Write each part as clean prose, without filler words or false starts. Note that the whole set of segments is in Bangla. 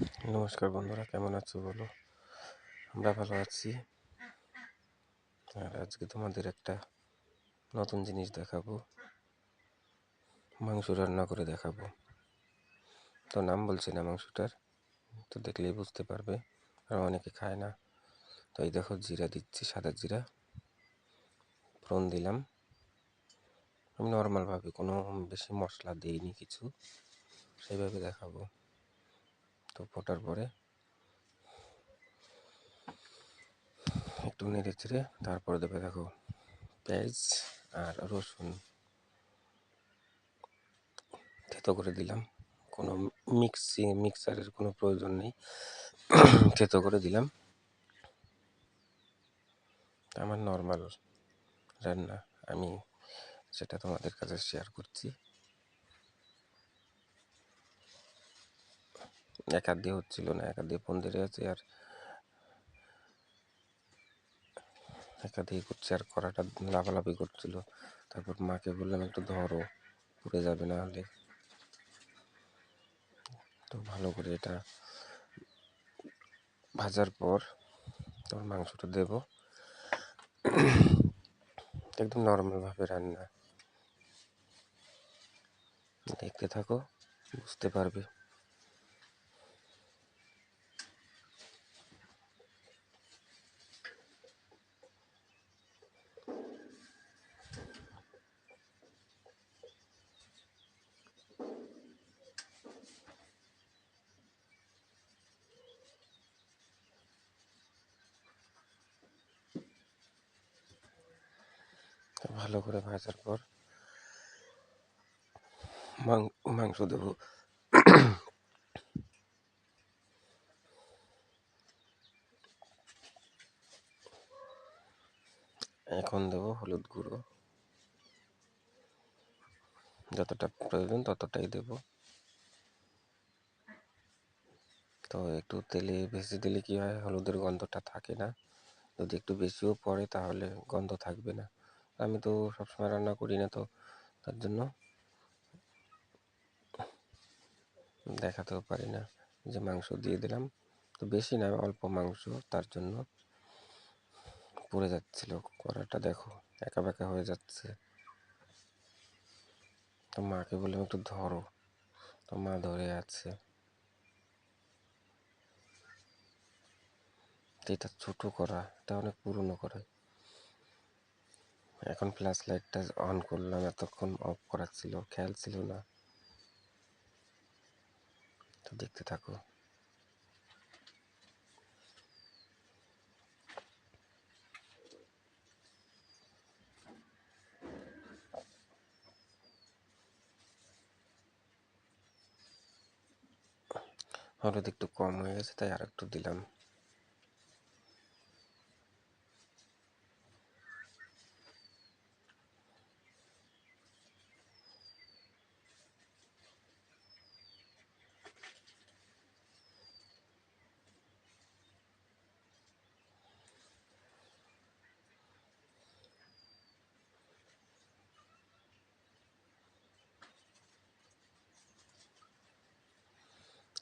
নমস্কার বন্ধুরা, কেমন আছো বলো? আমরা ভালো আছি। আর আজকে তোমাদের একটা নতুন জিনিস দেখাবো, মাংস রান্না করে দেখাবো। তো নাম বলছি না মাংসটার, তো দেখলেই বুঝতে পারবে, আর অনেকে খায় না। তো এই দেখো, জিরা দিচ্ছি, সাদা জিরা ফোড়ন দিলাম। আমি নর্মালভাবে কোনো বেশি মশলা দিইনি কিছু, সেইভাবে দেখাবো। তো ফোটার পরে একটু নেড়ে চেড়ে তারপরে দেবে দেখো পেঁয়াজ আর রসুন থেতো করে দিলাম। কোনো মিক্সারের কোনো প্রয়োজন নেই, থেতো করে দিলাম। আমার নর্মাল রান্না, আমি সেটা তোমাদের কাছে শেয়ার করছি। এক হাত দিয়ে হচ্ছিল না, এক হাত দিয়ে ফোন ধরে আছে, আর এক হাত দিয়ে করছে, আর কড়াটা লাফালাফি করছিল। তারপর মাকে বললাম একটু ধরো, পুড়ে যাবে না হলে। তো ভালো করে এটা ভাজার পর তোমার মাংসটা দেবো। একদম নর্মালভাবে রান্না, দেখতে থাকো, বুঝতে পারবে। ভালো করে ভাজার পর মাংস দেবো। এখন দেবো হলুদ গুঁড়ো, যতটা প্রয়োজন ততটাই দেব। তো একটু তেলে বেশি দিলে কি হয়, হলুদের গন্ধটা থাকে না। যদি একটু বেশিও পড়ে তাহলে গন্ধ থাকবে না। আমি তো সবসময় রান্না করি না, তো তার জন্য দেখাতেও পারি না যে মাংস দিয়ে দিলাম। তো বেশি না, অল্প মাংস, তার জন্য পড়ে যাচ্ছিল। কড়াটা দেখো একা বেঁকা হয়ে যাচ্ছে। তো মাকে বললাম একটু ধরো, তো মা ধরে আছে। এটা ছোটো করা, এটা অনেক পুরনো করা। এখন ফ্ল্যাশ লাইটটা অন করলাম, এতক্ষণ অফ করা ছিল, খেয়াল ছিল না। তো দেখতে থাকো। হলুদ একটু কম হয়ে গেছে, তাই আর একটু দিলাম।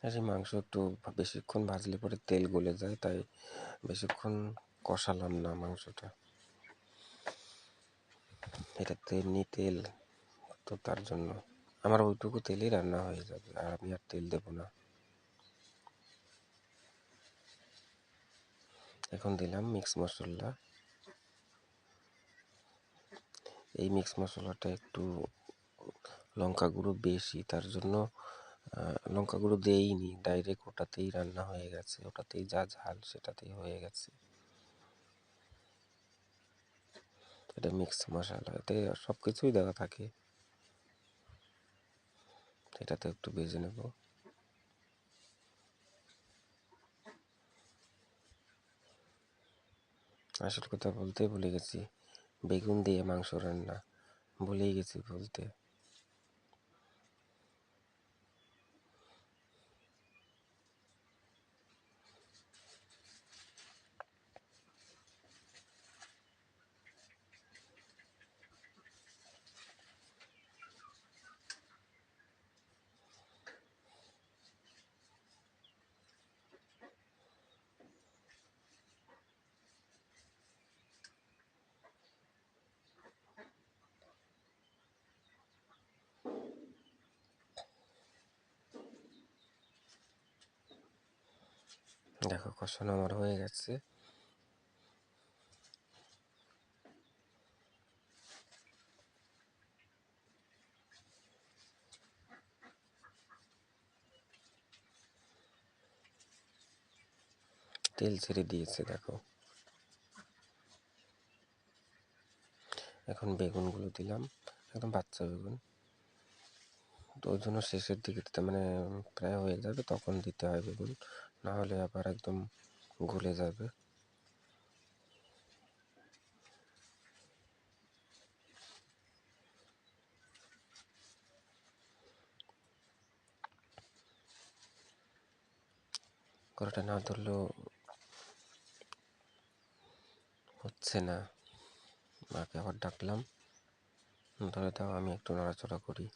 আর এই মাংস একটু বেশিক্ষণ ভাজলে পরে তেল গলে যায়, তাই বেশিক্ষণ কষালাম না মাংসটা। এটা তেমনি তেল, তো তার জন্য আমার ওইটুকু তেলেই রান্না হয়ে যাবে, আর আমি আর তেল দেব না। এখন দিলাম মিক্স মশলা। এই মিক্স মশলাটা একটু লঙ্কা গুঁড়ো বেশি, তার জন্য লঙ্কা গুঁড়ো দেইনি, ডাইরেক্ট ওটাতেই রান্না হয়ে গেছে, ওটাতেই যা ঝাল সেটাতেই হয়ে গেছে। এটা মিক্স মশলা, এতে সব কিছুই দেওয়া থাকে। এটাতে একটু ভেজে নেব। আসল কথা বলতে ভুলে গেছি, বেগুন দিয়ে মাংস রান্না ভুলেই গেছি বলতে। দেখো কষানো আমার হয়ে গেছে। তেল ছেড়ে দিয়েছে দেখো। এখন বেগুনগুলো দিলাম, একদম বাচ্চা বেগুন। তো ওই জন্য শেষের দিকে দিতে, মানে প্রায় হয়ে যাবে তখন দিতে হয় বেগুন, না হলে আবার একদম গলে যাবে। কড়াটা না ধরলেও হচ্ছে না, মাকে আবার ডাকলাম, ধরে দাও, আমি একটু নাড়াচাড়া করি।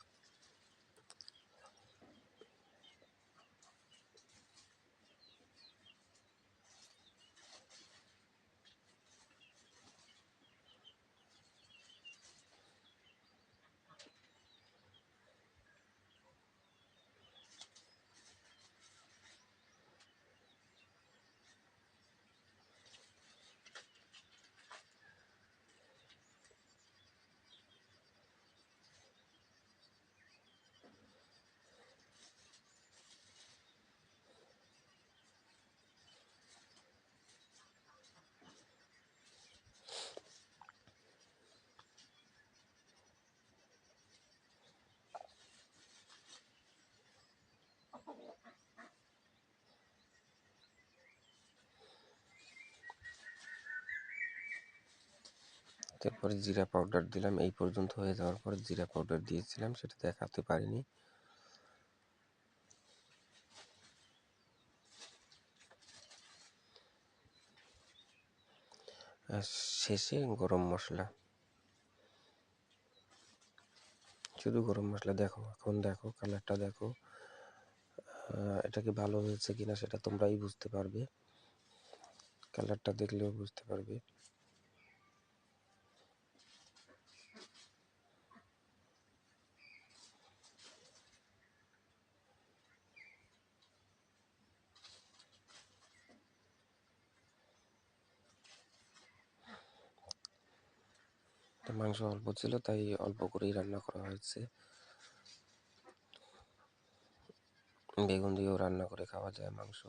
তারপরে জিরা পাউডার দিলাম। এই পর্যন্ত হয়ে যাওয়ার পরে জিরা পাউডার দিয়েছিলাম, সেটা দেখাতে পারিনি। আর শেষে গরম মশলা, শুধু গরম মশলা। দেখো এখন দেখো কালারটা দেখো, এটা কি ভালো হয়েছে কিনা সেটা তোমরাই বুঝতে পারবে, কালারটা দেখলেও বুঝতে পারবে। তো মাংস অল্প ছিল, তাই অল্প করেই রান্না করা হয়েছে। বেগুন দিয়েও রান্না করে খাওয়া যায় মাংস।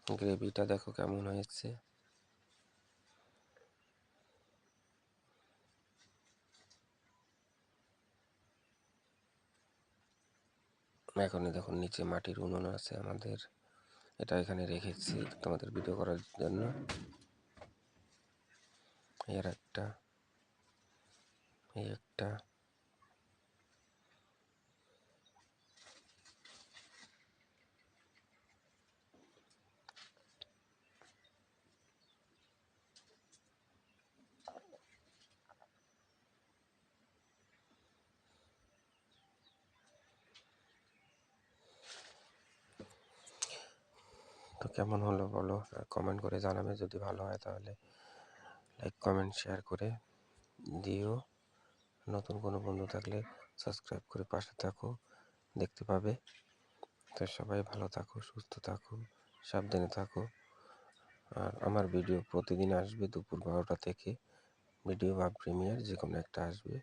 গ্রেভিটা দেখো কেমন হয়েছে। এখনই দেখুন নিচে মাটির উনুন আছে আমাদের, এটা এখানে রেখেছি তোমাদের ভিডিও করার জন্য। এর একটা, এই একটা, তো কেমন হলো বলো, কমেন্ট করে জানাবে। যদি ভালো হয় তাহলে লাইক কমেন্ট শেয়ার করে দিও। নতুন কোনো বন্ধু থাকলে সাবস্ক্রাইব করে পাশে থাকো, দেখতে পাবে। তো সবাই ভালো থাকো, সুস্থ থাকো, সাবধানে থাকো। আর আমার ভিডিও প্রতিদিন আসবে দুপুর 12টা থেকে, ভিডিও বা প্রিমিয়ার যে কোনো একটা আসবে।